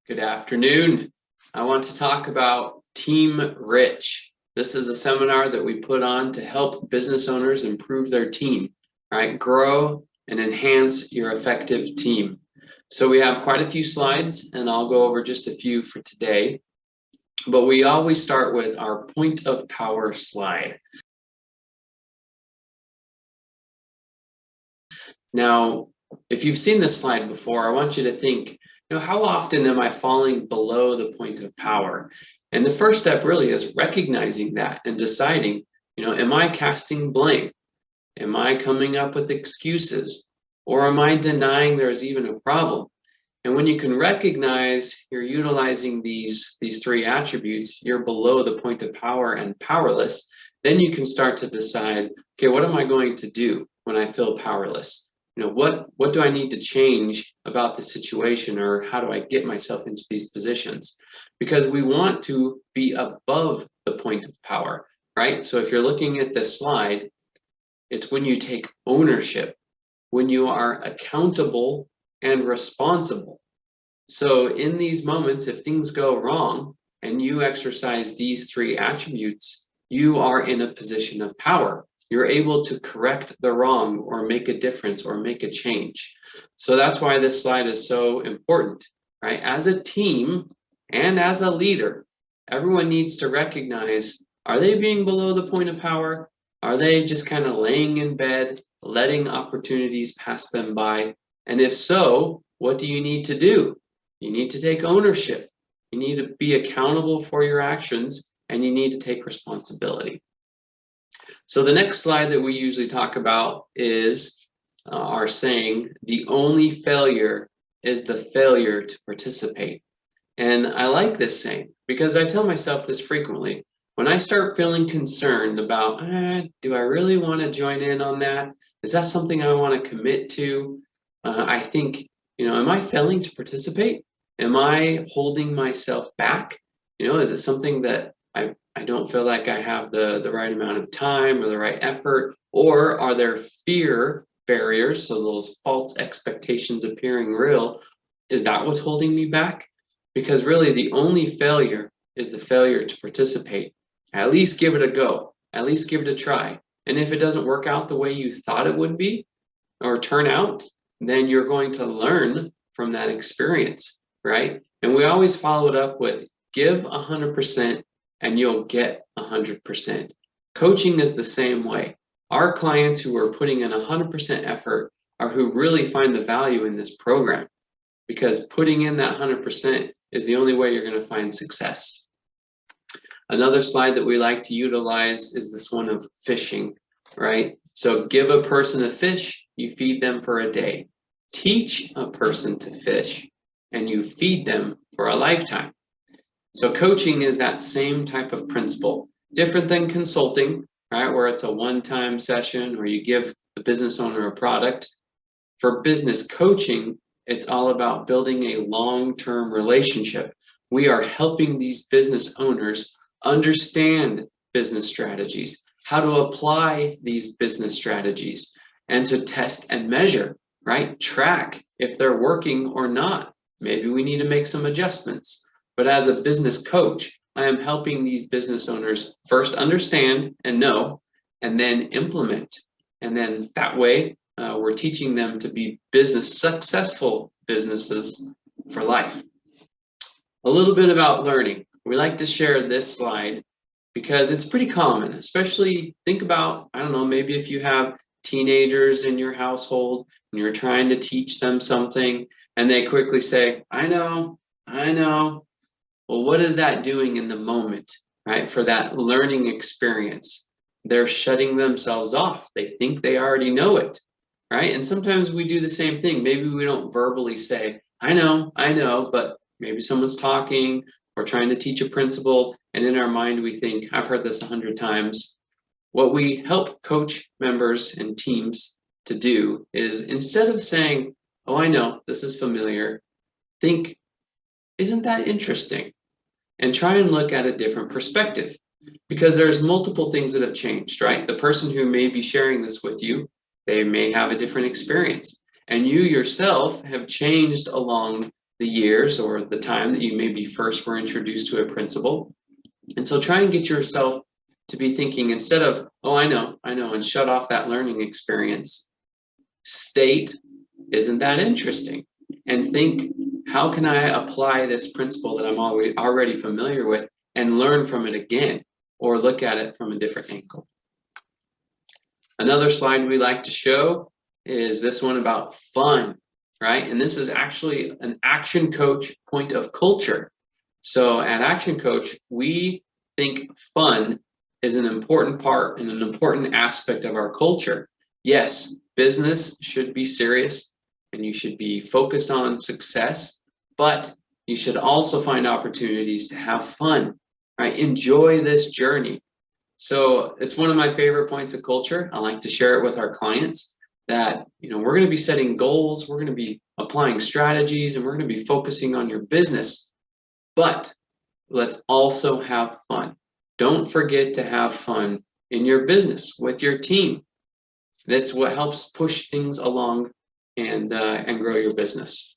Good afternoon. I want to talk about TeamRICH. This is a seminar that we put on to help business owners improve their team, right? Grow and enhance your effective team. So we have quite a few slides, and I'll go over just a few for today. But we always start with our point of power slide. Now, if you've seen this slide before, I want you to think, how often am I falling below the point of power? And the first step really is recognizing that and deciding, am I casting blame? Am I coming up with excuses? Or am I denying there's even a problem? And when you can recognize you're utilizing these three attributes, you're below the point of power and powerless, then you can start to decide, okay, what am I going to do when I feel powerless? What do I need to change about the situation, or how do I get myself into these positions? Because we want to be above the point of power, right? So if you're looking at this slide, it's when you take ownership, when you are accountable and responsible. So in these moments, if things go wrong and you exercise these three attributes, you are in a position of power. You're able to correct the wrong or make a difference or make a change. So that's why this slide is so important, right? As a team and as a leader, everyone needs to recognize, are they being below the point of power? Are they just kind of laying in bed, letting opportunities pass them by? And if so, what do you need to do? You need to take ownership. You need to be accountable for your actions, and you need to take responsibility. So the next slide that we usually talk about is our saying, the only failure is the failure to participate. And I like this saying because I tell myself this frequently. When I start feeling concerned about, do I really want to join in on that? Is that something I want to commit to? I think, am I failing to participate? Am I holding myself back? Is it something that I don't feel like I have the right amount of time or the right effort? Or are there fear barriers, so those false expectations appearing real? Is that what's holding me back? Because really the only failure is the failure to participate. At least give it a go. At least give it a try. And if it doesn't work out the way you thought it would be or turn out, then you're going to learn from that experience, right? And we always follow it up with give 100% and you'll get 100%. Coaching is the same way. Our clients who are putting in 100% effort are who really find the value in this program, because putting in that 100% is the only way you're going to find success. Another slide that we like to utilize is this one of fishing, right? So give a person a fish, you feed them for a day. Teach a person to fish, and you feed them for a lifetime. So coaching is that same type of principle, different than consulting, right? Where it's a one-time session where you give the business owner a product. For business coaching, it's all about building a long-term relationship. We are helping these business owners understand business strategies, how to apply these business strategies, and to test and measure, right? Track if they're working or not. Maybe we need to make some adjustments. But as a business coach, I am helping these business owners first understand and know, and then implement. And then that way, we're teaching them to be successful businesses for life. A little bit about learning. We like to share this slide because it's pretty common, especially think about, I don't know, maybe if you have teenagers in your household and you're trying to teach them something and they quickly say, I know. Well, what is that doing in the moment, right? For that learning experience, they're shutting themselves off. They think they already know it, right? And sometimes we do the same thing. Maybe we don't verbally say, I know, but maybe someone's talking or trying to teach a principle, and in our mind we think, I've heard this 100 times. What we help coach members and teams to do is, instead of saying, oh, I know, this is familiar, think, isn't that interesting? And try and look at a different perspective, because there's multiple things that have changed, right? The person who may be sharing this with you, they may have a different experience, and you yourself have changed along the years or the time that you maybe first were introduced to a principle. And so try and get yourself to be thinking, instead of, oh, I know, and shut off that learning experience, state, isn't that interesting? And think, how can I apply this principle that I'm already familiar with and learn from it again, or look at it from a different angle? Another slide we like to show is this one about fun, right? And this is actually an Action Coach point of culture. So at Action Coach, we think fun is an important part and an important aspect of our culture. Yes, business should be serious and you should be focused on success, but you should also find opportunities to have fun, right? Enjoy this journey. So it's one of my favorite points of culture. I like to share it with our clients that, we're going to be setting goals, we're going to be applying strategies, and we're going to be focusing on your business. But let's also have fun. Don't forget to have fun in your business with your team. That's what helps push things along and grow your business.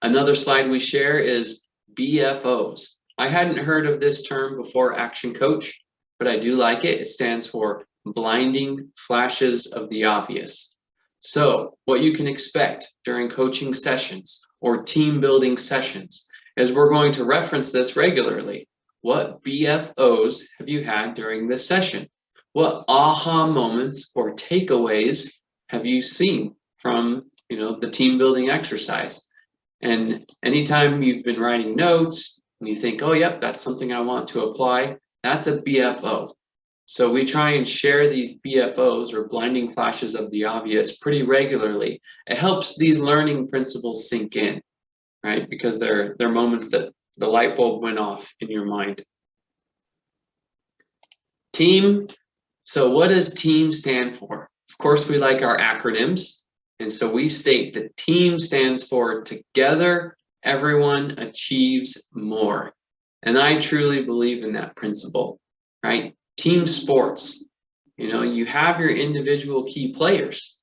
Another slide we share is BFOs. I hadn't heard of this term before Action Coach, but I do like it. It stands for blinding flashes of the obvious. So what you can expect during coaching sessions or team building sessions is we're going to reference this regularly. What BFOs have you had during this session? What aha moments or takeaways have you seen from the team building exercise? And anytime you've been writing notes and you think, oh, yep, that's something I want to apply, that's a BFO. So we try and share these BFOs, or blinding flashes of the obvious, pretty regularly. It helps these learning principles sink in, right? Because they're moments that the light bulb went off in your mind. Team. So what does TEAM stand for? Of course, we like our acronyms. And so we state that TEAM stands for Together, Everyone Achieves More. And I truly believe in that principle, right? Team sports, you have your individual key players,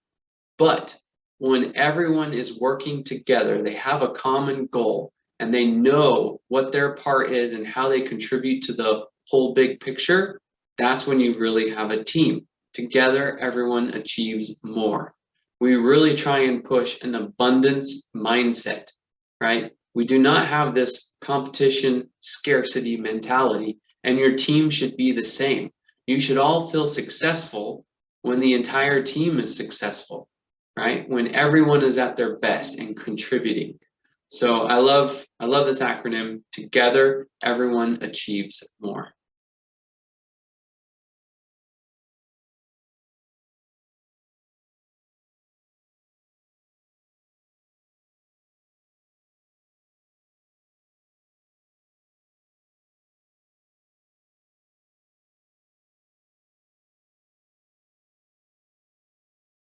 but when everyone is working together, they have a common goal and they know what their part is and how they contribute to the whole big picture. That's when you really have a team. Together, everyone achieves more. We really try and push an abundance mindset, right? We do not have this competition scarcity mentality, and your team should be the same. You should all feel successful when the entire team is successful, right? When everyone is at their best and contributing. So I love this acronym, Together, Everyone Achieves More.